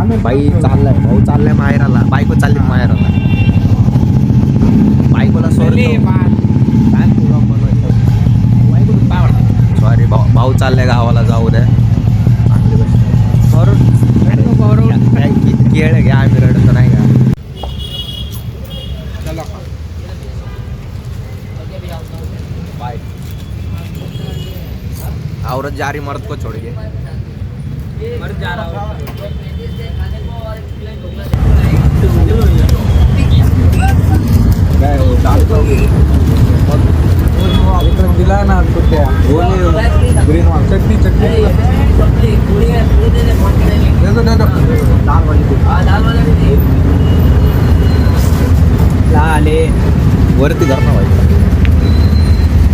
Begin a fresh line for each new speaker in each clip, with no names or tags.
बाई चाललाय, भाऊ चाललाय माहेराला, बायको चालली माहेराला. बायकोला सॉरी भाऊ चाललाय गावाला, जाऊ द्या. चांगली गोष्ट. केळ घ्या, आम्ही रडत नाही का. बाय. औरत जारी मर्द को छोड़ के मर्द जा रहा हूँ.
दिला ना ग्रीन चटनी
लाले वरती धर ना भाई.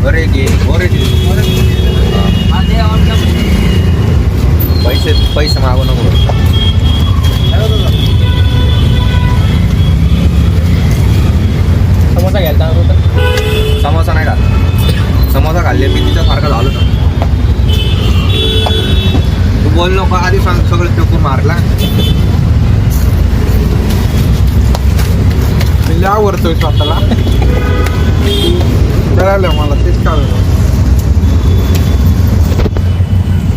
अरे घे पैसे मागू नको. समोसा घ्यायला होता. समोसा नाही का, समोसा खाल्ले मी तिच्यासारखं झालो ना. तू बोल नको आधी सांग, सगळं फेकून मारला.
मी आवडतोय स्वतःला. कळालं मला, तेच कळलं.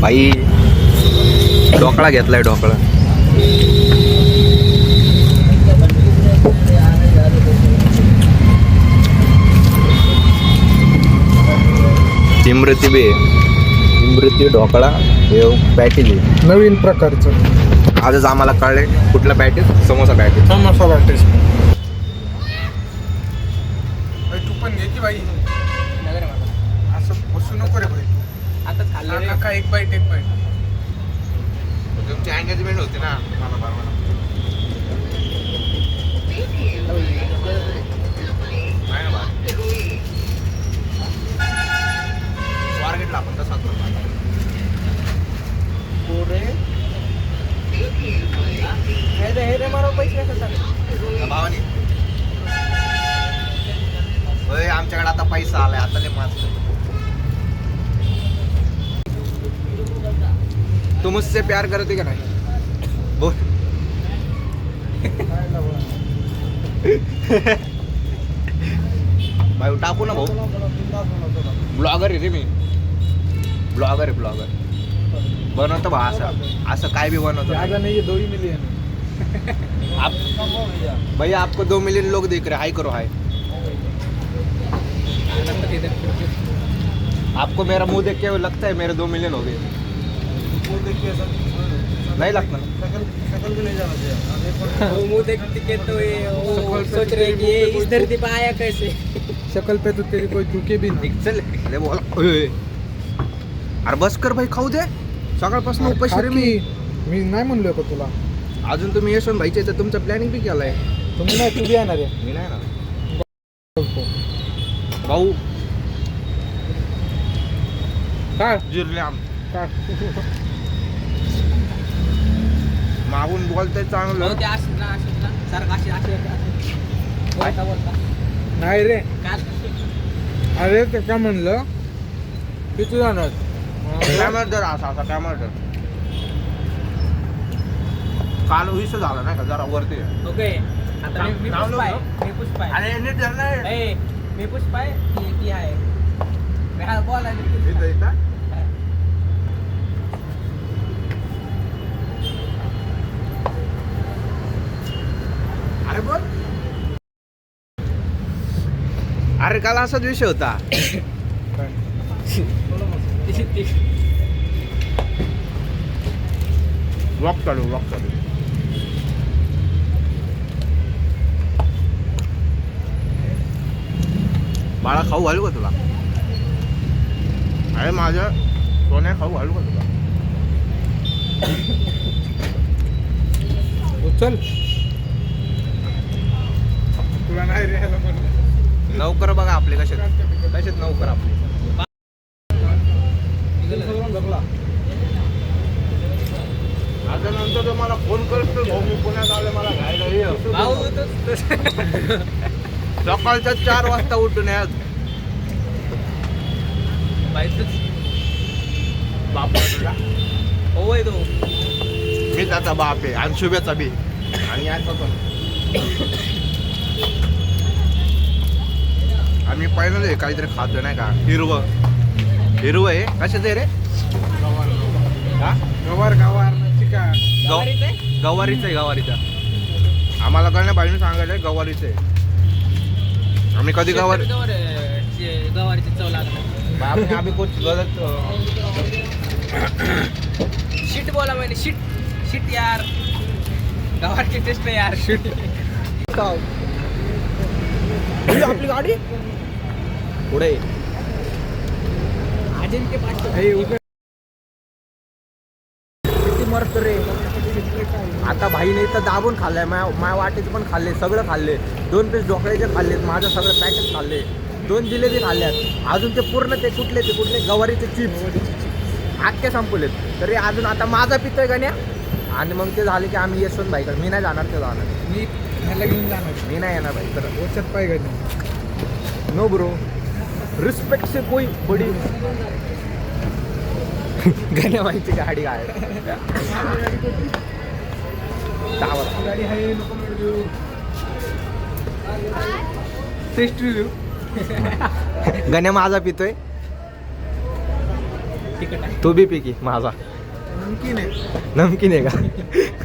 बाई ढोकळा घेतलाय, ढोकळा. इमृती ढोकळा हे पॅकेज आहे
नवीन प्रकारचं.
आजच आम्हाला कळले. कुठलं package? Samosa package.
Samosa package. तू पण घे की बाई, असं बसू नको रे भाई.
आता खाल्लं
का एक बाईट
तुमची एंगेजमेंट होती ना मला परवा. स्वारगेटला आपण तसाच
हे मारो पैसे
भावानी. होय आमच्याकडे आता पैसा आलाय, आता लय मस्त. तू मुझसे प्यार करते का नाही बोल. भाई टाकू ना भाऊ. ब्लॉगर आहे रे मी. ब्लॉगर बनवतो बा. असं काय भी बनवतो.
नहीं, 2 मिलियन.
आप भैया आपको 2 मिलियन लोग देख रहे. हाई करो, हाई. आपको मेरा मुंह देख के लगता है मेरे 2 मिलियन हो गए? नहीं लगता ना.
शकल भी नहीं जाना चाहिए.
मुंह देख के तो ये सोच रहे कि ये इस धरती पे आया कैसे.
शकल पे तो तेरी कोई झुके भी नहीं.
चल ले बोला. अरे बस कर भाई, खाऊ दे. सकाळपासून उपाशी रे
मी नाही म्हणलोय का तुला.
अजून तुम्ही यशवंत भाईचे तर तुमचं प्लॅनिंग बी केलाय.
तुम्ही नाही, तू बी येणार आहे.
मी नाही ना भाऊ.
काय
जिरले आम
काय
मागून बोलतंय चांगलं.
ते असं ना सारखं बोलता
नाही रे.
काय
अरे ते काय म्हणलं किती जाणार.
कॅमेरा जर असा कॅमेरा काल विषय झाला नाही का, जरा वरती.
ओके. आता मी पुष्पा आहे.
अरे नीट धर नाही.
मी पुष्पा आहे की आहे. मैं बोला
अरे बोल. अरे काल असाच विषय होता. वॉक चालू. बाळा खाऊ घालू का तुला? अरे माझ्या सोन्या खाऊ घालू का तुला?
चल तुला नाही रे.
नौकर बघा आपले कशात नौकर आपले. आता नंतर मला फोन करतो, भाऊ मी पुण्यात आलो, मला घ्यायला ये. सकाळच्या 4 वाजता उठून यात
बापा तुला होय तो
मी त्याचा बाप आहे आणि शुभ्याचा बी आणि याचा पण. आम्ही पहिलं काहीतरी खातो नाही का हिरवं हिरवं आहे कशाचं आहे रे हा
गवार चिका
गवारीचं आहे गवारीचा. आम्हाला कळण्या पाहिजे सांगायचं गवारीचं आहे. आम्ही कधी गवारी
गवारीची चव लागत
आम्ही कुछ गलत
शिट बोला मैंने शिट शिट यार गवारची टेस्ट नाही यार शिट
आपली गाडी पुढे
अजिंक्य पाटील
किती मस्त रे. आता भाईने तर दाबून खाल्लाय माया वाटेचे पण खाल्ले सगळं खाल्ले. 2 पीस ढोकळ्याचे खाल्लेत माझं सगळं पॅकेट खाल्ले. 2 जिलेबी खाल्ल्यात अजून ते पूर्ण ते कुठले गवारीचे चिप्स आख्या संपवलेत तरी अजून आता माझा पितोय गण्या. आणि मग ते झाले की आम्ही यशवंत भाईकडे. मी नाही जाणार ते जाणार
मी ह्याला घेऊन जाणार
मी नाही येणार भाई तर
ओछत पाहिजे
नो ब्रो रिस्पेक्ट से कोई बडी गण्या भाईची गाडी आहे
गाडी आहे नको मिळू.
टेस्ट रिव्ह्यू
गण्या माझा पितोय
तिकट आहे
तू बी पी की माझा
नमकीन आहे.
नमकीन आहे का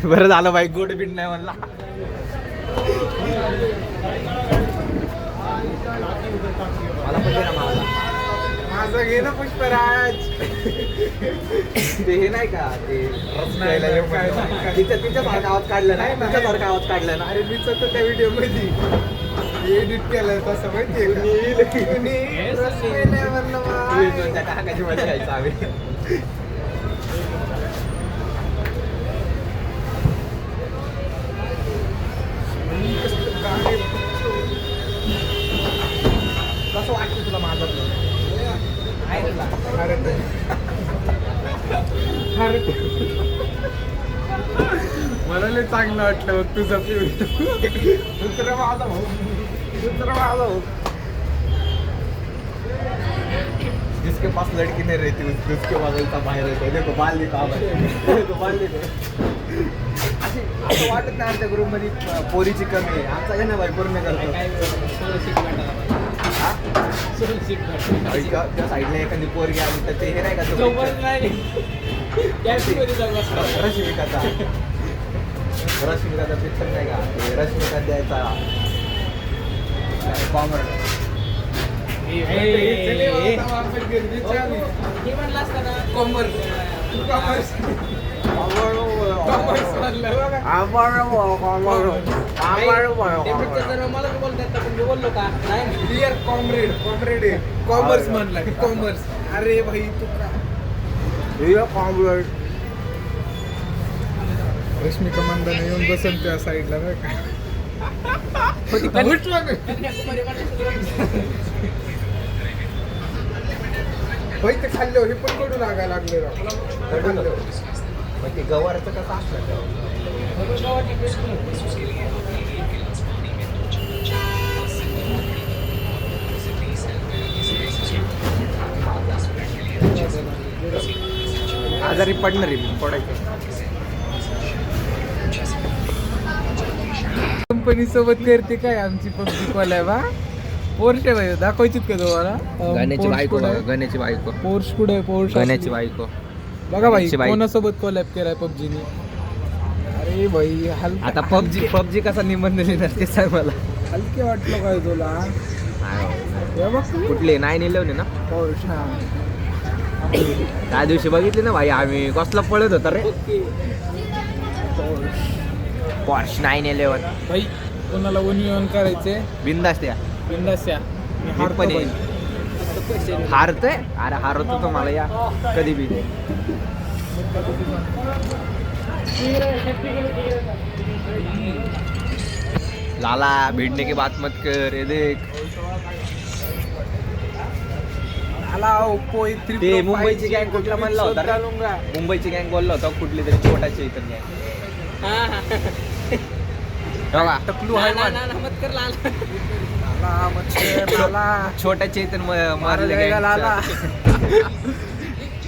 बरं झालं बाई गोड बीट नाही म्हणला. मला पण दे ना माझा.
माझं घे ना पुष्पराज.
ते हे नाही का ते तिच्यासारखा आवाज काढला नाही तिच्यासारखा आवाज काढला ना.
अरे मीच होतो त्या व्हिडिओ मध्ये एडिट केलं तसं माहितीये का
टाकायची मजा घ्यायचं आम्ही. कसं वाटतं तुला माझं
मला लय चांगलं वाटलं बघ तुझा दुसरं माझा भाऊ
जिसके पास लड़की नहीं रहती उसके बदलता बाहेर येतो. देखो बाल देखो बाल देखो. असं वाटत नाही आमच्या ग्रुप मध्ये पोरीची कमी आहे. आमचा का नाही बाई पूर्ण करतो. त्या साईडला एखादी पोरगी आली तर ते हे नाही का रश्मिकाचा पिक्चर नाही का ते रश्मिका द्यायचा कॉमर्स.
कॉमर्स म्हणला कॉमर्स. अरे भाई तू रश्मिका मंदाने येऊन बसन त्या साईडला बरं का. होय ते खाल्लं हे पण कडू लागायला लागले.
मग ते गवारचं कसं असतं आजारी पडणार आहे मी पडायचं.
कंपनी सोबत करते काय आमची पबजी कॉल बा. पोर्श भाई दाखवायचीत का तुम्हाला
गाण्याची बायको गाण्याची बायको
पोर्श कुठे पोर्श
गाण्याची बायको
बघा भाई
गाण्याची बायको.
कोणासोबत कॉलॅब केलाय पबजीने. अरे भाई
आता पबजी कसा निबंध लिहिणार ते सांग मला.
हलके वाटलं काय तुला हे बघ
कुठले 911 ना
पोर्श.
त्या दिवशी बघितले ना भाई आम्ही कसला पळत होता रे पॉर्श 911
भाई कोणाला ओनियन करायचे
बिंदास त्या
बिंदास्या मी
मी पण येईन. हारतोय अरे हारवतो तो मला या कधी बी. लाला भिड़ने की बात मत कर ये देख. ते मुंबईची गँग कुठला म्हणला होता रे? मुंबईची गँग बोलला होता कुठली तरी छोटाची इतर गँग.
टकलू आहे
मत कर लाल
छोटा चेतन मारले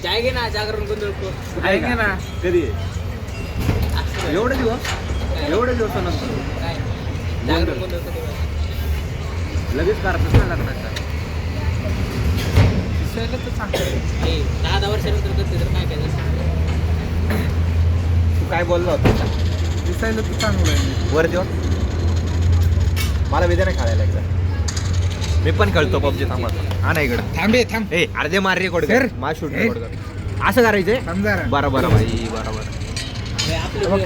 जाएगे ना जागरण गोंधळ को
आहे ना
कधी एवढे दिवस दिवसानंतर
काय जागरण कोण होतं तेव्हा?
लगेच करतच ना लग्नाचा.
दिसायला तर चांगलं
हे 10 वर्षानंतर करते तर काय काय
तू काय बोलला होता
दिसायला तर चांगलं आहे.
वर देऊ मला विद्या नाही खेळायला एकदा. मी पण खेळतो पबजी थांबत. हा नाही इकडं
थांबे थांब
ए अर्धे मार रेकॉर्ड कर मा शूट रेकॉर्ड कर असं करायचंय.
समजा
बरोबर भाई बरोबर.
आपलं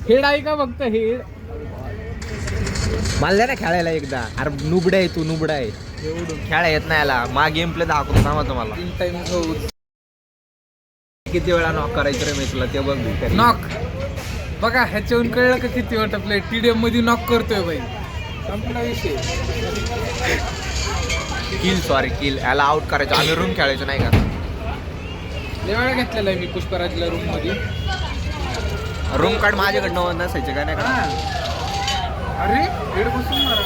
हेड आहे का फक्त हेड
मला द्या ना खेळायला एकदा. अरे नुबडा आहे तू नुबडा आहे
एवढं
खेळा येत नाही याला. मा गेम प्ले दाखवतो थांबा तुम्हाला
3 टाइम होऊ
किती वेळा नॉक करायचं रे मी तुला ते बघ तरी.
नॉक बघा ह्याच्यावरून कळलं का किती वाटत आपल्या TDM मध्ये नॉक करतोय बाई. संपला विषय.
किल सॉरी किल याला आउट करायचं. आम्ही रूम खेळायचो नाही का.
लय वेळा घेतलेला आहे मी पुष्पराजला रूम मध्ये.
रूम कार्ड माझ्याकडनं नसायचे काय नाही का.
अरे हेड बसून मारा.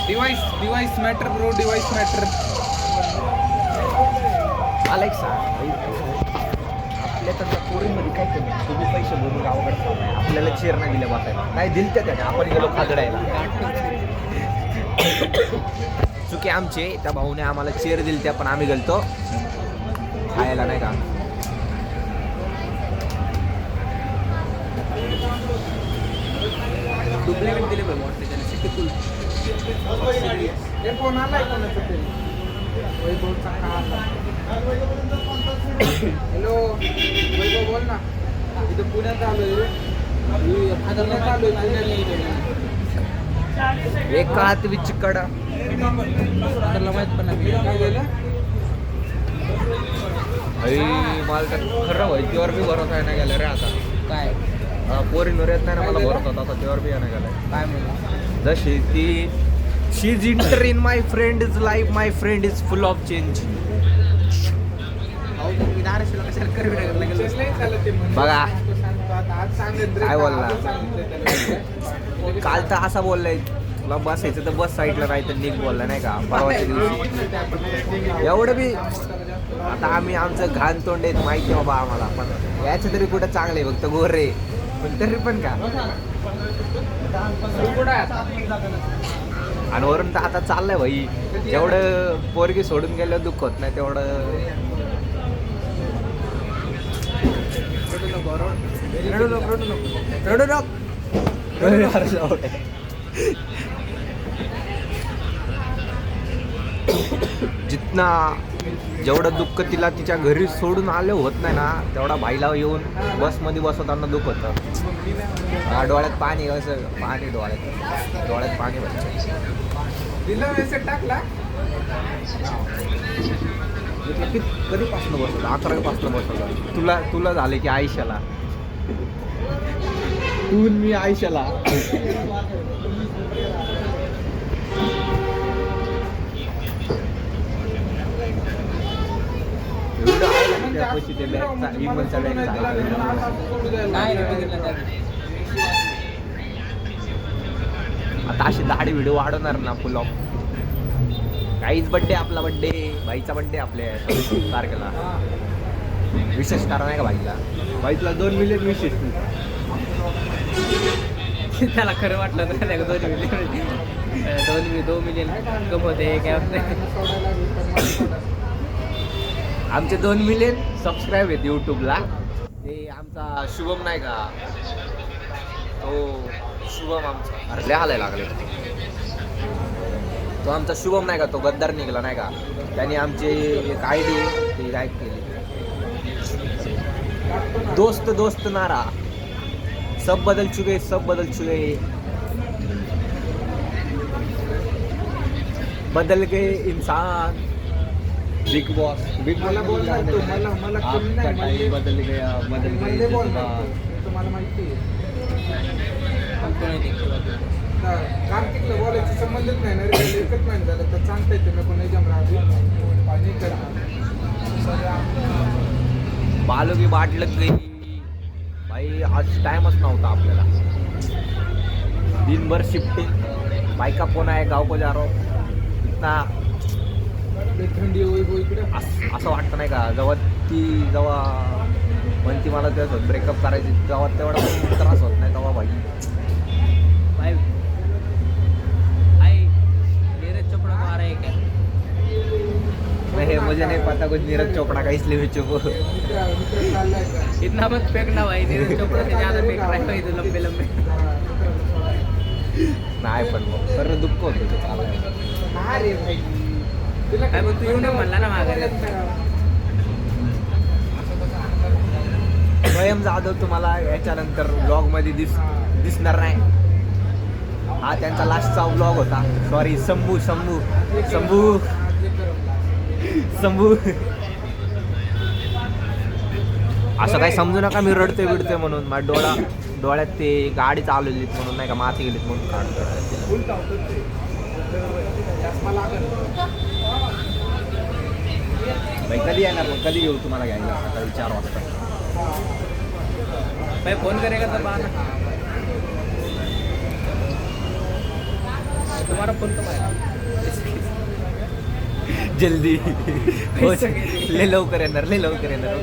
Device matter bro device matter.
मला एक सांग आपल्याकडच्या पोरीमध्ये काय कमी तुम्ही पैसे भरून गावाकडे चाललाय. आपल्याला चेअर नाही दिल्या बसायला नाही दिल त्याने आपण गेलो खादडायला. चुकी आमचे त्या भाऊने आम्हाला चेअर दिली त्या पण आम्ही गेलतो खायला नाही का.
डुप्लिकेट दिले बघ मोठे त्याने सिटी
हे फोन आलाय कोणाचा तरी. वैभवचा का आला. हॅलो वैभव बोल ना. इथं पुण्यात आलोय. पुण्यात आलोय
एक काळात विचिकडा
त्याला माहित पण नाही काय झालं.
मला तर खरं व्हायतीवर बी भरोसा आहे ना गेला रे आता.
काय
पोरींवर येत नाही ना मला भरोसा होता आता त्यावर बी येणं गेलाय.
काय म्हणलं
जशी ती she is enter in my friend is life my friend is full of change.
अहो मग मी धाराशिवला कशाला करवी नगरला गेलो असतो?
नाही झालं ते म्हणून.
बघा.
आज सांगितलं रे,
काय बोलला?
आज सांगितलं त्याला.
काल तर असा बोललाय तुला बसायचं तर बस साईडला नाही तर नीट बोलला नाही का परवाच्या दिवशी. एवढं बी आता आम्ही आमचं घाण तोंड आहेत माहिती बाबा आम्हाला पण याचं तरी कुठं चांगलं आहे फक्त गोरे पण तरी पण का. आणि वरून तर आता चाललंय भाई जेवढं पोरगी सोडून गेलं दुःख होत नाही तेवढं.
रडू नको, रडू नको.
रडू नको. जितना जेवढं दुःख तिला तिच्या घरी सोडून आलं होत नाही ना तेवढा भाईला येऊन बसमध्ये बसवताना दुःख होतं. डोळ्यात पाणी असं पाणी डोळ्यात पाणी भरतं.
दिला मेसेज टाकला.
कधीपासून बसवलं 11वीपासून बसवलं. तुला झाले की आयुष्याला तू मी आयुष्याला.
नाही रे बघितलं त्याने.
आता अशी दाढी व्हिडिओ वाढवणार ना फुल ऑफ. काहीच बड्डे आपला बड्डे भाईचा बड्डे आपल्या 26 तारखेला विशेष कारण आहे का भाईला 2 मिलियन विशेष.
त्याला खरं वाटलं तर त्याला 2 मिलियन कमवते काय होत नाही.
आमचे 2 मिलियन सबस्क्राईब आहेत यूट्यूबला. ते आमचा शुभम नाही का तो शुभम आमचा अरे आलाय लागले तो आमचा शुभम नाही का तो गद्दार निघाला नाही का त्याने आमचे एक आयडी ते गायब केली. दोस्त नारा सब बदल चुके बदल गए इंसान. बिग बॉस
मला बोलला तो, मला कमी नाही, मला-
बदल गया बदल
मला
गया
बोलला तो. तुम्हाला माहिती आहे कार्तिकला बोलायचा संबंधच नाही ना रे. एकच महिना झालं तर सांगता येते मी कोणी जम पाणी
बालो की बाट लग गई भाई. आज टाइमच नव्हता आपल्याला. दिनभर शिफ्टिंग बायका फोन आहे गाव को जा रहा हूं. इतना
थंडी होई इकडे.
असं वाटतं नाही का जेव्हा पण ती मला त्यासोबत ब्रेकअप करायची तेव्हा तेवढा पण त्रास होत नाही तेव्हा भाई.
भाई भाई नीरज चोपड़ा को आ रहा है क्या?
नहीं मुझे नहीं पता कुछ नीरज चोपड़ा का इसलिए मैं चुप हूँ.
मित्र चाललाय का?
इतना मत फेंकना भाई, नीरज चोपड़ा से ज्यादा फेंक रहा है भाई तो लंबे लंबे.
नाही पण मग खरं दुःख होतं ते चालायला.
हा रे भाई. तुला
काय मग तू येऊ नये म्हणला ना माघारी.
स्वयं जाधव तुम्हाला याच्यानंतर ब्लॉगमध्ये दिसणार नाही. हा त्यांचा लास्टचा ब्लॉग होता. सॉरी शंभू शंभू शंभू शंभू असं काही समजू नका मी रडते बिडते म्हणून. माझ्या डोळ्यात ते गाडी चालवलीत म्हणून नाही का माती गेलीत म्हणून काढतो.
उलटा होतं ते. चष्मा लागेल.
भाई कधी येणार मग कधी येऊ तुम्हाला घ्यायला? सकाळी 4 वाजता.
भाई फोन करेगा तब आना. तुम्हारा फोन कब आएगा?
जल्दी हो, लय लवकर येणार लय लवकर येणार.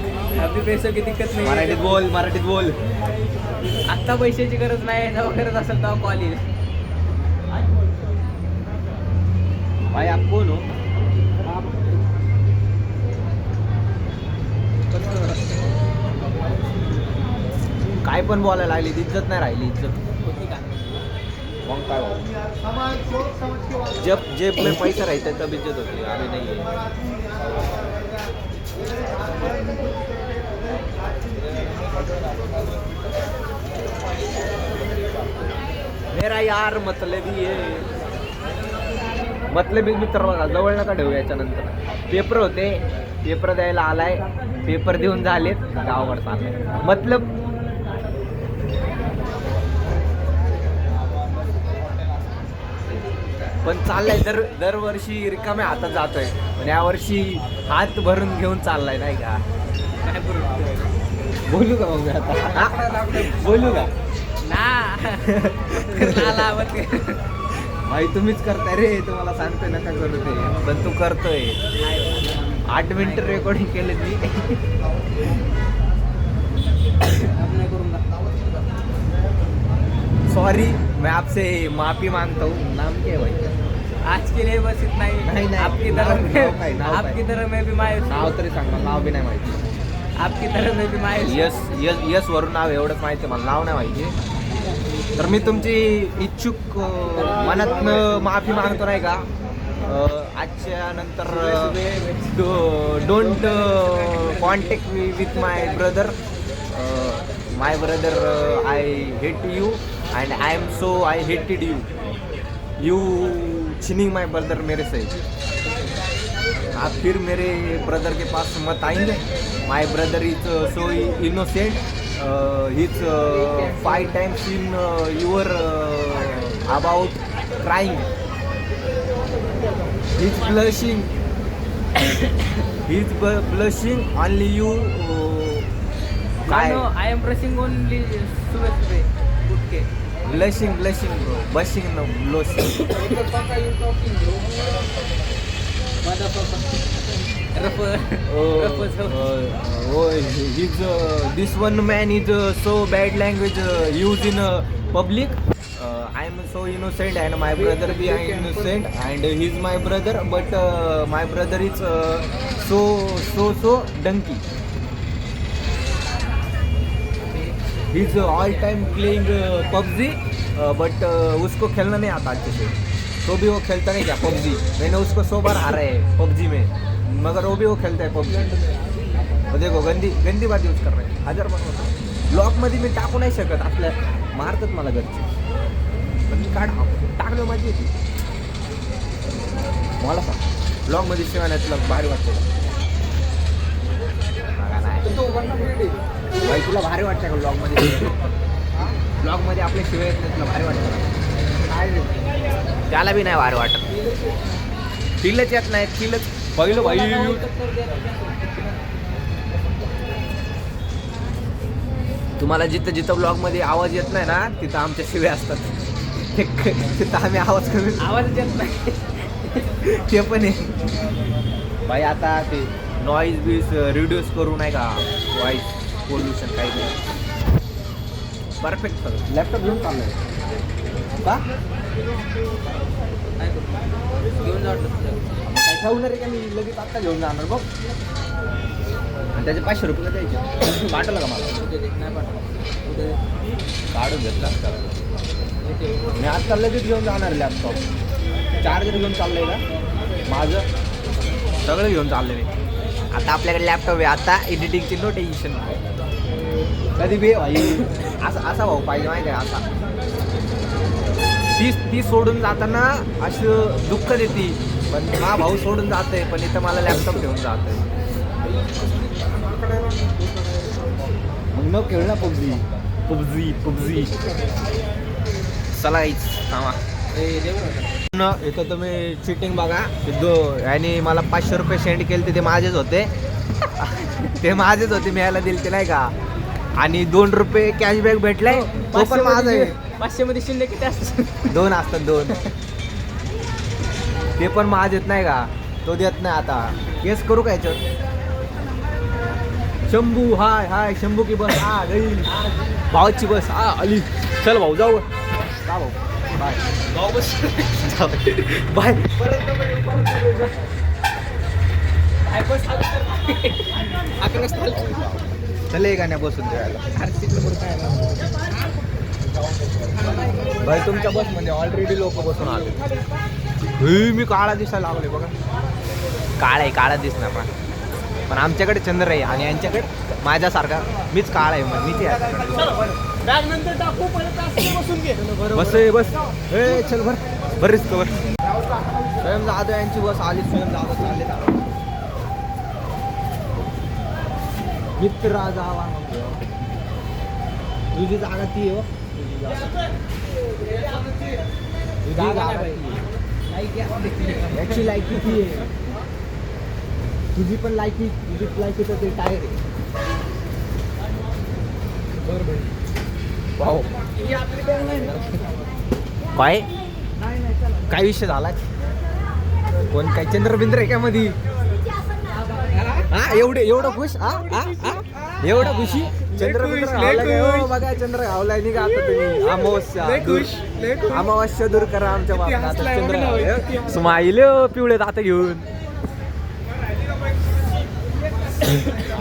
अभी पैसों की दिक्कत नाही.
मराठीत बोल मराठीत बोल.
आत्ता पैशाची गरज नाही, जेव्हा गरज असेल तेव्हा कॉल येईल.
भाई आप कौन हो? काय पण बोलायला लागली इज्जत नाही राहिली. इज्जत
होती का?
मग काय जब जेब में पैसा रहता है तब इज्जत होती है. अभी नहीं है. मेरा यार मतलबी आहे. मतलबी मित्र बघा जवळ नका ठेवू. याच्यानंतर पेपर होते, पेपर द्यायला आलाय, पेपर देऊन झालेत, गावाकडे चाललाय. मतलब पण चाललाय दरवर्षी रिकाम्या हातात जातोय. पण यावर्षी हात भरून घेऊन चाललाय नाही का?
काय बोलू?
बोलू का मग मी आता? हा? बोलू का?
ना नाला आवत का?
भाई तुम्हीच करताय रे. तुम्हाला सांगतोय नका करू ते, पण तू करतोय. 8 मिनिटं रेकॉर्डिंग केले मी.
अब नहीं करूँगा.
सॉरी मैं आपसे माफी मांगता हूँ. नाम क्या है भाई?
आज के लिए बस इतना ही.
नहीं, नहीं.
आपकी
नाव
तरह
काय, नाव काय?
आपकी तरह मैं भी मायूस
नाव
हूँ.
तरी सांग मला. नाव बी नाही माहिती.
आपकी तरह मैं भी मायूस हूँ.
यस वरून नाव एवढंच माहिती आहे मला. नाव नाही माहिती. तर मी तुमची इच्छुक मनातनं माफी मागतो नाही का? आजच्या नंतर don't contact me with my brother. My brother I hate you and I am so I hated you. You चिनिंग माय ब्रदर मेरे से. आप फिर मेरे ब्रदर के पास मत आएंगे. My brother is so innocent. he's 5 times in your about crying. He's blushing. He's blushing only you.
No, I am brushing only सुबह सुबह उठ के.
Blushing bro. Blushing no blushing.
What the fuck are you talking, bro?
He's this one man is so bad language used in public. I am so innocent and my brother be innocent and he's my brother, but my brother is so donkey. He's all time playing PUBG, but उसको खेलना नहीं आता अच्छे से. तो भी वो खेलता नहीं क्या PUBG? मैंने उसको 100 बार हारा है PUBG में, मगर वो भी वो खेलता है PUBG. वो देखो गंदी बात यूज कर रहे हैं. 1000 बार होता. ब्लॉगमध्ये मी टाकू नाही शकत. आपल्या मारतात मला घरचे, पण मी टाकलं माझी येते. मला सांग ब्लॉगमध्ये शिवाय तुला भारी वाटतं का? मला नाही.
तो वरना रेडी.
भाई तुला भारी वाटतं का ब्लॉगमध्ये आपले शिवाय येत नाही, तुला भारी वाटतं का? त्याला बी नाही भारी वाटत. फीलच येत नाही. फीलच पहिलं भाई. तुम्हाला जिथं ब्लॉगमध्ये आवाज येत नाही ना, तिथं आमच्या शिव्या असतात. तिथं आम्ही आवाज
येत नाही.
ते पण आहे भाई. आता ते नॉईज बीस रिड्यूस करू नाही का, व्हॉइस पोल्युशन काही नाही, परफेक्ट सगळं. लॅपटॉप घेऊन चाललंय का?
काय करू घेऊन जाऊ
मग काय ठेवणार आहे का मी लगेच आत्ता घेऊन जाणार बघ. आणि त्याचे 500 रुपये द्यायचे. पाठवलं का मला?
उद्या दे नाही पाठव उद्या
काढून घेतला मी आत्ता लगेच घेऊन जाणार लॅपटॉप. चार्जर घेऊन चाललंय का माझं, सगळं घेऊन चाललंय मी. आता आपल्याकडे लॅपटॉप आहे. आता एडिटिंगची नो टेन्शन. कधी बी भाई असा भाऊ पाहिजे माहिती आहे असा. ती सोडून जाताना असं दुःख देते, पण हा भाऊ सोडून जाते पण इथं मला लॅपटॉप घेऊन जाते. मग न खेळ ना पबजी पबजी पबजी. चला गाईच थांबा. इथं तुम्ही चिटिंग बघा. आणि मला 500 रुपये सेंड केले ते माझेच होते. ते माझेच होते, मी यायला दिले ते नाही का. आणि 2 रुपये कॅशबॅक भेटलाय, तो पण माझा आहे.
500 मध्ये शून्य किती असतं?
2 असतात 2. ते पण माझेच नाही का, तो देत नाही. आता केस करू का याच्यावर? शंभू हाय हाय शंभू की बस हा गई भावाची बस हा आली. चल भाऊ जाऊ. जा भाऊ बाय.
भाऊ बस
बाय. चले गाण्या बसून द्यायला भाई. तुमच्या बसमध्ये ऑलरेडी लोक बसून आले. मी काळा दिसायला लागले बघा. काळा दिसणार ना, पण आमच्याकडे चंद्र आहे आणि यांच्याकडे माझ्यासारखा मीच काळा आहे. मग मीच बस बस ए चल भर बरीच कवर. स्वयं जाधव यांची बस आली. स्वयं जाधव चालले. मित्र जावा तुझी जागा ती आहे. तुझी जागा याची लायकी ती आहे. तुझी पण लायकी तर ते टायर आहे. भाऊ काय विषय झाला? कोण काय चंद्रबिंद्र आहे का मधी? हा एवढं खुश एवढं खुशी. चंद्र बघा चंद्र गावलाय निघा आता तुम्ही. अमावस्या दूर करा आमच्या बाबा. चंद्र स्माईल पिवळे आता घेऊन.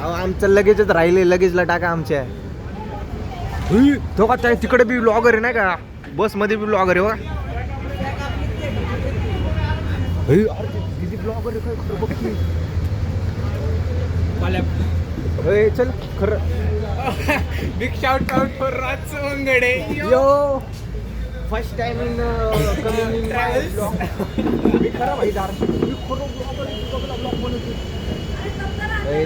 आमचं लगेचच राहिले. लगेचला टाका आमच्या. तो का तिकडे बी ब्लॉगर आहे नाही का, बस मध्ये बी ब्लॉगर आहे बघा. किती ब्लॉगर आहे खरं बघ. चल खरं
big shout out for Raj Wangade.
Yo first time in coming in blog. मी खरं भाई दार मी खरं ब्लॉग बनवतो.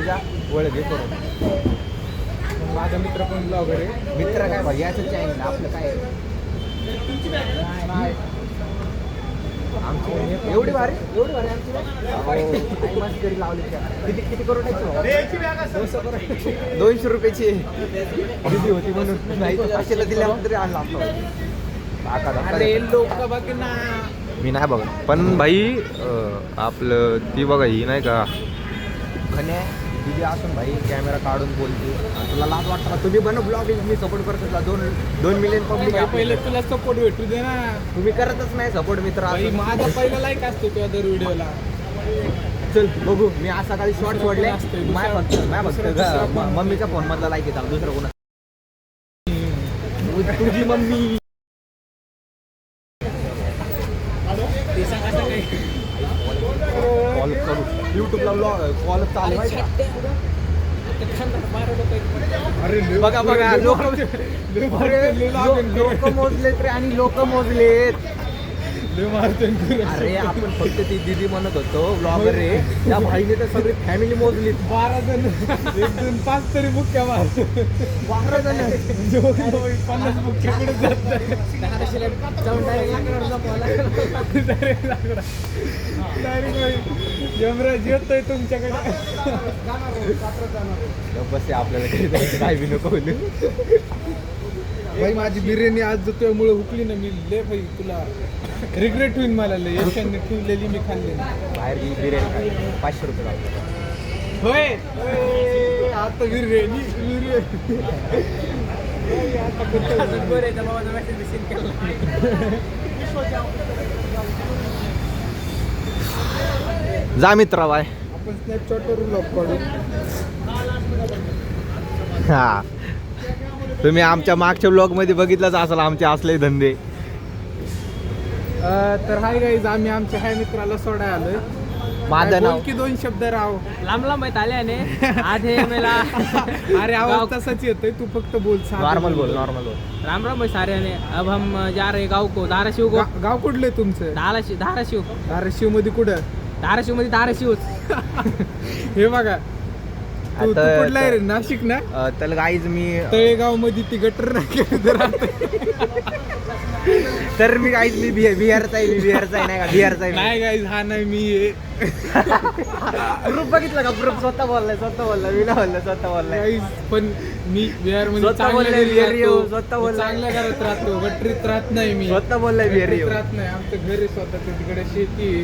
जा वळ घे करू.
माझा मित्र पण ब्लॉगर आहे.
मित्र काय भाई याचं चॅनल आपलं काय आमची एवढी भारी आमची मस्त तरी लावली. किती करोड 200 रुपयाची दिली होती म्हणून नाही तर 500 दिल्यानंतर तरी आणला
अरे लोक बघ ना.
मी नाही बघा पण भाई आपलं ती बघा ही नाही का खन्या दिदी असून भाई कॅमेरा काढून बोलते. तुला लाज वाटतं का? तुम्ही बनव ब्लॉग. मी सपोर्ट करतो. 2 मिलियन पब्लिक आहे.
पहिले तुला सपोर्ट भेटू दे ना.
तुम्ही करतच नाही सपोर्ट मित्र.
माझा पहिला लाईक असतो तुझ्या दर व्हिडिओला.
चल बघू. मी आज सकाळी शॉर्ट सोडले. माय फक्त मम्मीच्या फोन मधला लाईक येतात. दुसरं कोणा तुझी मम्मी कॉल करू. युट्यूबला कॉल चालू आहे. बघा लोक मोजलेत रे. आणि लोक मोजलेत. अरे आपण फक्त ती दिदी म्हणत होतो ब्लॉगर रे. त्या भाईने तर सगळी फॅमिली मोजली.
12 जण 1 2 5 तरी मुख्य
12 जण
50 मुख्य कुठे यमराज येतोय तुमच्याकडे.
बस आपल्याला काय बी नको.
भाई माझी बिर्याणी आज तुझ्यामुळे हुकली ना. मी ले भाई तुला रिग्रेट होईल मला. लय यशाने ठेवलेली मी खाल्ली.
बाहेर बिर्याणी 500 रुपये लागले.
होय आता वीर रे वीर रे
जा मित्रा बाय.
आपण स्नॅपचॅटवर ब्लॉग काढू.
हा तुम्ही आमच्या मागच्या ब्लॉग मध्ये बघितलंच असेल आमचे असले धंदे.
तर हाय गाईज, आम्ही आमच्या ह्या मित्राला सोडाय आलोय.
माझं नाव
बोल की 2 शब्द राव.
लांब लांब आहेत आल्याने आधे मेला
अरे आवाज तसाच येतोय, तू फक्त बोल.
नॉर्मल बोल, नॉर्मल बोल.
राम राम भाई सारे ने अब हम जा रहे गाँव को धाराशिव को.
गाव कुठलं आहे तुमचं?
धाराशिव
धाराशिव मध्ये कुठं?
मध्ये धाराशिव.
हे बघा, तू
आता-
कुठला आहे रे? नाशिक ना?
तर गाईज मी
तळेगाव मध्ये ती गटर नाही
तर मी गाईज मी बिहारचा आहे, बिहारचा आहे नाही का, बिहारचा आहे.
नाही गाईज, हा नाही मी.
प्रूफ बघितलं का? प्रूफ स्वतः बोललाय, मी ना बोललाय, स्वतः बोललाय.
गाईज पण मी बिहार मध्ये
स्वतः
चांगल्या
बोललाय,
घरी
बिहारी हो,
राहतो.
स्वतः बोललाय.
चांगल्या घरात राहतो, गटरीत राहत नाही मी.
स्वतः बोललाय बिहारी
गटरीत
हो.
राहत नाही. आमचं घर आहे स्वतःच, तिकडे शेती आहे.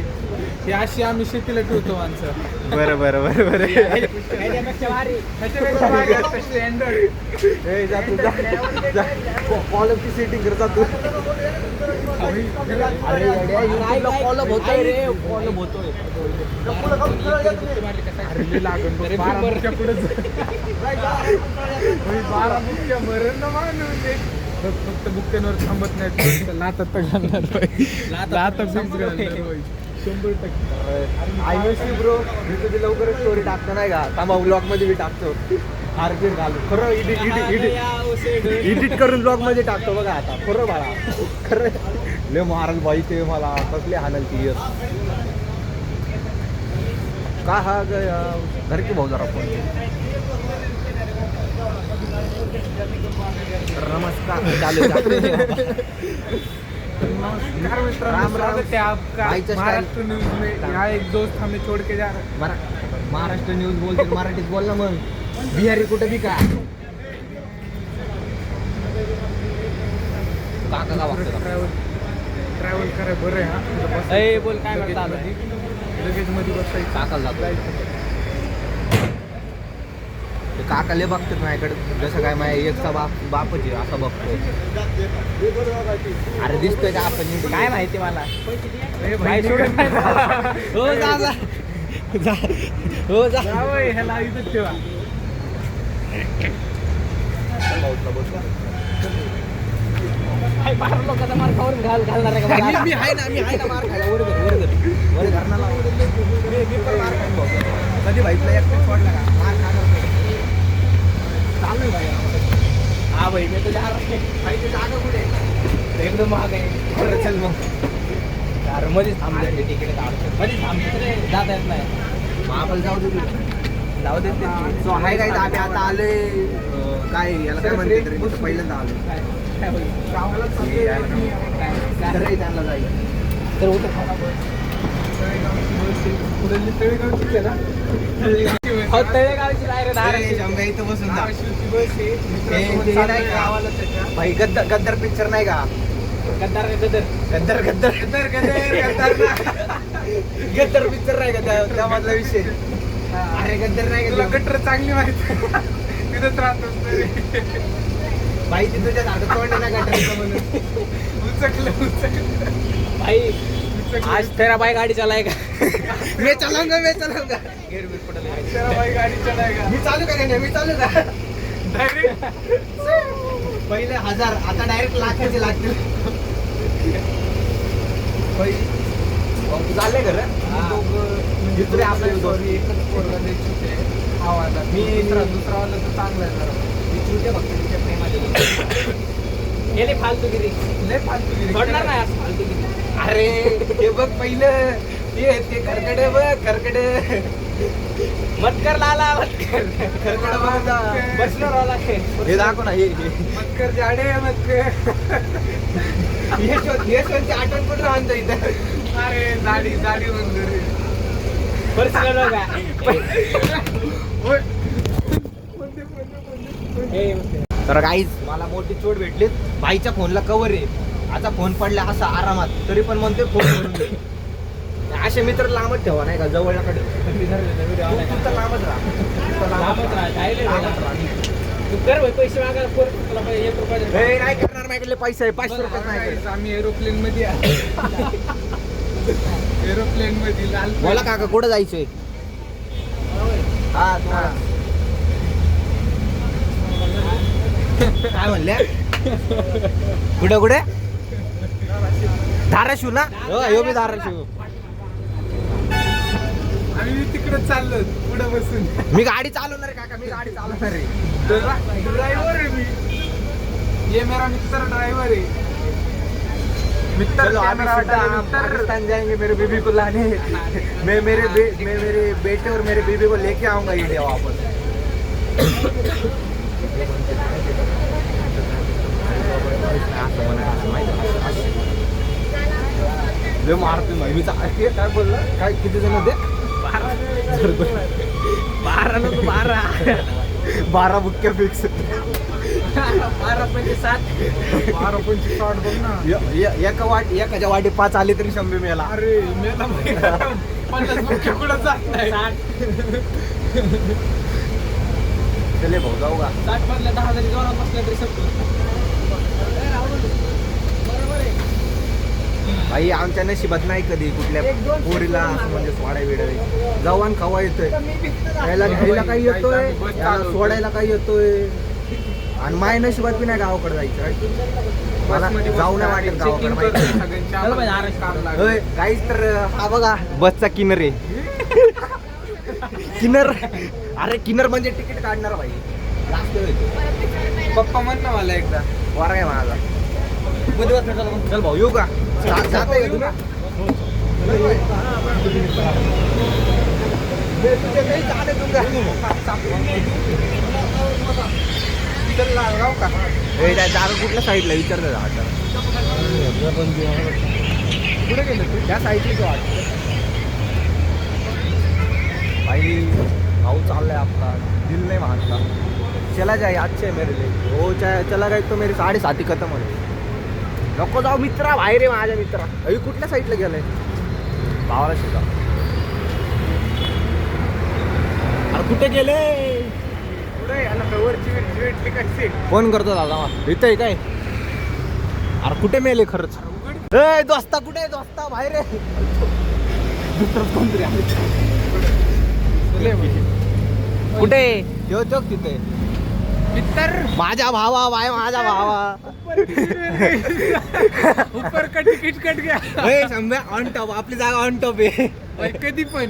ही अशी आम्ही शेतीला ठेवतो माणसं.
बरं बरं बरं बरं.
ह्याच्यापेक्षा भारी असतं standard.
ए, जा तू, जा. कॉलमची सेटिंग करता तू. अरे येड्या, YouTubeला कॉलम होतोय रे, कॉलम होतोय.
अरे लय लागन बघ, 12 मुख्या पुढं जा. 12 मुख्या मरण ना माणूस आहे. फक्त बुक्क्यांवर थांबत नाही, लातात तर घालणार बाई. लातात फिक्स घालणार बाई. 100%.
I miss you bro. मी तुझी लवकरच स्टोरी टाकतो नाही का, थांबा ब्लॉग मध्ये मी टाकतो. आरपीर घालू खरं, एडिट करून ब्लॉग मध्ये टाकतो बघा आता. खरं बाळा, खरं लय मारल बाई ते मला, कसले हाणल ती. कहा गया घर की भाऊ जरा फोन. नमस्कार, चालू
नमस्कार मित्रांनो,
राम राम.
स्वागत है आपका
भाईचा style.
महाराष्ट्र न्यूज में. यहाँ एक दोस्त हमें छोड़ के जा रहा है.
महाराष्ट्र न्यूज बोलते, मराठीत बोल ना मग. बिहारी कुठं बी काय काका का वागतं का?
ट्रॅव्हल कराय बरं आहे. हा बस
ए बोल काय म्हणता आलं?
लगेच मध्ये बसायचं.
काकाला जातो. ते काका लय बघतात माझ्याकडे, जसं काय माझ्या एकचा बापच आहे असं बघतो. अरे दिसतोय का आपण?
काय माहिती मला.
ए
भाई
भाई
सोडून
हो जा जा. जा. हो जा.
जावई, ह्याला इथंच ठेवा.
बाहेर लोकांचा मार खाऊन घालणार आहे का?
मी आहे ना मार खायला. वर घरनाला मी पण मार खाईन भाऊ. कधी भाईतला एकटा सोडला का मार खाणार नाही. चालू भाई.
हा भाई मी तुझ्या
भाईची जागा कुठे आहे?
एकदम महाग आहे.
बरं चल मग.
अरे मध्येच थांबले तिकडे मध्येच थांबते रे, जाता येत नाही.
मग आपण जाऊ दे तिकडे.
जाऊ दे ते.
सो आहे काय, आम्ही आता आले काय याला काय म्हणते तरी, तिथं पहिल्यांदा आलो. घरी त्यांना जायचं.
तर होतं
पुढे तळेगावचीच आहे ना?
हो तळेगावची नाही रे
अरे,
धाराशिव.
शंभर इथं बसून जा.
धाराशिवची बस आहे.
हे ते नाही का?
गावाला त्याच्या.
भाई गद्दार पिक्चर नाही का?
गद्दार गद्दार
गद्दार पिक्चर नाही का त्यामधला विषय? अरे गद्दार नाही
तुला
का?
गटर चांगली माहिती आहे. तिथंच राहतो.
भाई ते तुझ्या झाडं तोंड ना गटरचं म्हणून.
उचकलं.
भाई आज तेरा बाई गाडी चलाय का?
मी चलाऊंगा.
तेरा बाई गाडी चलाएगा.
मी चालू का? मी चालू का?
डायरेक्ट
पहिले 1000, आता डायरेक्ट लाखाचे लागतील. चालले घर दुसरे आपले
एकच पोरगा लय छुटे आहे. आवाजात.
मी
दुसरा वाला तर चांगला आहे जरा.
छुटे फक्त तिच्या प्रेमाचे.
गेले फालतूगिरी.
लय फालतूगिरी.
सोडणार नाही आज फालतूगिरी.
अरे हे बघ पहिलं ते करकडे बघ, करकडे
मत कर लाला मत कर.
करकडे बघ जा.
बसलो राहिला
हे दाखव ना. हे
मत कर जाडे मत कर.
यशवंतची आठवण पण राहतो इथं.
अरे जाडी म्हणतो रे.
बरं का?
होय.
तर गाईज मला मोठी चोट भेटलीत. बाईच्या फोनला कव्हर आहे. आता फोन पडला असा आरामात, तरी पण म्हणते फोन करून दे. असे मित्र लांबच ठेवा नाही का, जवळ नका ठेवा. तुमचं लांबच राहा. तुमचं लांबच राहा. लांबच राहा.
तू कर भाई, पैसे मागायला पोर तुला 1 रुपया दे.
हे नाही करणार माझ्याकडे पैसे आहे, 500 रुपये नाही करणार.
आम्ही एरोप्लेन मध्ये एरोप्लेन मध्ये लाल
बोला काका कुठं जायचंय? हा तुम्हाला काय म्हणल्या? कुठे कुठे? धाराशिव ना? हो मी धाराशिव.
आम्ही तिकडे चाललो पुढे बसून.
मी गाडी चालवणार आहे काका, मी गाडी चालवणार आहे.
ड्रायव्हर आहे मी. ये मेरा मित्र ड्राइवर है. मित्र
चलो आगे
कैमरा
सीधा
हटा,
हम
मित्र.
पाकिस्तान जाएंगे मेरे बीबी को लाने. मैं मेरे बेटे और मेरे बीबी को लेके आऊंगा इंडिया वापस. लय मारते महिमीचा. काय बोलला? काय किती जण होते?
12 नको 12.
12 बुक्क्या फिक्स.
12 म्हणजे 7.
12-25 बघ ना.
एकाच्या वाटी 5 आले तरी 100 मिळाला.
अरे मेला 50 बुक्के कुठं जात नाही.
60.
चले भाऊ जाऊ का?
60 मधल्या 10 जरी जोरात बसल्या तरी संपलं.
भाई आमच्या नशिबात नाही कधी कुठल्या पोरीला असं म्हणजे सोडाय वेळ जवान खवा येतोय. याला घ्यायला काही येतोय, याला सोडायला काही येतोय. आणि माय नशिबात बी नाही गावाकडे जायचं. मला जाऊ नाही वाटेल गावाकडे माहिती. होय काहीच तर हा बघा बसचा किन्नर आहे. किन्नर. अरे किन्नर म्हणजे तिकीट काढणार भाई. जास्त वेळ.
पप्पा म्हण ना मला एकदा.
वर आहे माझा. चल भाऊ येऊ का? जाता येईल तुला? जागा कुठल्या साईडला विचारलं आता?
कुठे गेले तू?
त्या साईडला तो वाटतं. भाई भाऊ चाललाय आपला, दिल नाही मानता. चला जाए अच्छे मेरे लिए. हो चला गए तो मेरी 7:30 खतम होईल. नको जाऊ मित्रा, बाहेर आहे माझ्या मित्रा. अई कुठल्या साईडला गेलाय? भावाला शिका. अरे कुठे गेले?
कुठे याला वरची भेटली कशी?
फोन करतो दादा. इथं काय? अरे कुठे मेले खरंच? ए दोस्ता कुठे आहे? दोस्ता बाहेर आहे. दुसरंच कोणतरी आहे. कुठे ठेवतो तिथे?
मित्र
माझा भावा बाय माझा भावा.
ऊपर का तिकीट कट गया.
शंभर ऑन टॉप. आपली जागा ऑन टॉप आहे.
कधी पण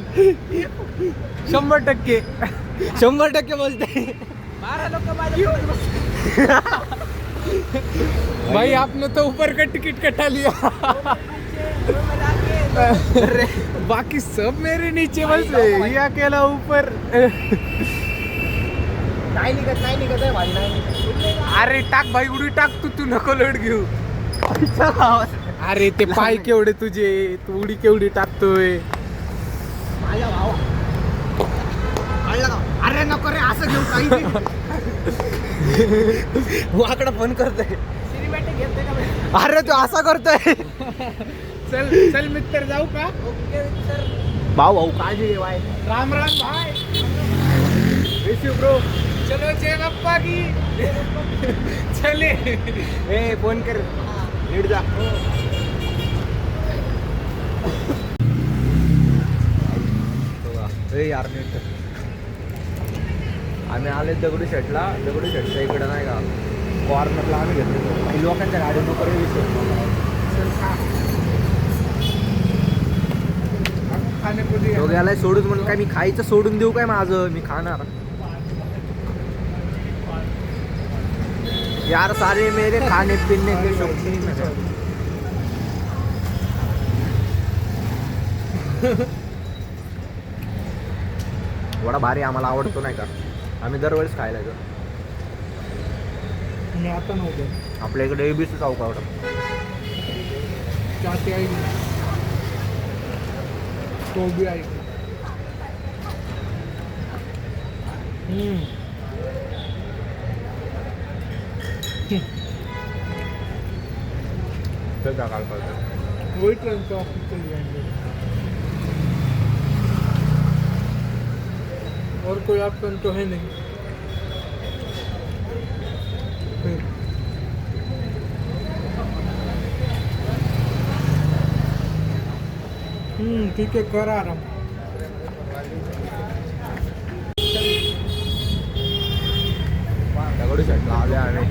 100%.
100% बोलते.
12 लोक माझ्या
भाई आपने तो ऊपर का टिकट कटा लिया. बाकी सब मेरे नीचे बस ये अकेला ऊपर.
नाही निघत आहे भाई, नाही निघत.
अरे टाक भाई उडी टाक तू नको लोड घेऊ. अरे ते पाय केवढे तुझे, तू उडी केवढी टाकतोय.
माझ्या भावा कळलं का? अरे नको रे असं घेऊ काही. वाकडा फोन करतोय.
सिनेमॅटिक घेतोय का भाई?
अरे तू असा करतोय.
चल चल मित्र जाऊ का?
Okay sir.
भाऊ काळजी घे बाय.
राम राम भाई. ब्रो चलो जय बाप्पा की. चले
ए फोन कर नीट जा. ए यार नीट कर. आम्ही आले दगडूशेठला. दगडूशेठच्या इकडं नाही का कॉर्नरला आम्ही घेतलो. काही लोकांच्या गाडी नको रे तो गेलाय सोडून. म्हणून काय मी खायचं सोडून देऊ काय माझं? मी खाणार यार. सारे मेरे खाने पीने के शौकीन हैं. वडा भारी आम्हाला आवडतो नाही का? आम्ही दरवेळेस खायला जातो.
मी आता नव्हतं.
आपल्या इकडे एबीसी चौक आवडत.
चाची आई तो भी आई. वही ट्रेन का ऑफिस चल जाएंगे. और कोई ऑप्शन तो है नहीं। ठीक है, कर आराम।
दगडूशेठला आले आम्ही.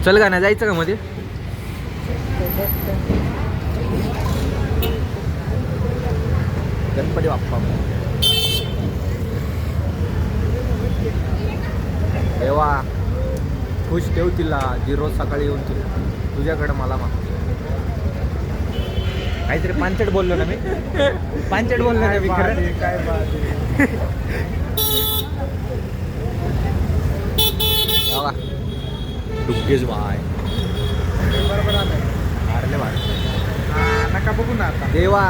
चल का नाही जायचं का मध्ये? गणपती बाप्पा देवा खुश ठेव तिला, जी रोज सकाळी येऊन तुझ्याकडे मला मागते. काहीतरी पांचट बोललो ना मी, पांचट बोललो ना मी खरं.
काय बात
डुग्गेच बाय
बरोबर आलं.
मारले बाय.
नका बघू ना आता.
देवा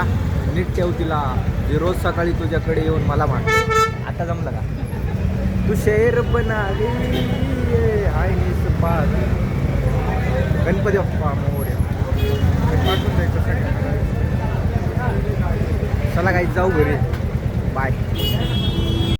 नीट ठेव तिला, जी रोज सकाळी तुझ्याकडे येऊन मला मागते. आता जमलं का? तू शेर बनाली गणपती बाप्पा मोरया.
पाठवून द्यायचं सगळ्यांना.
चला काही जाऊ घरी. बाय.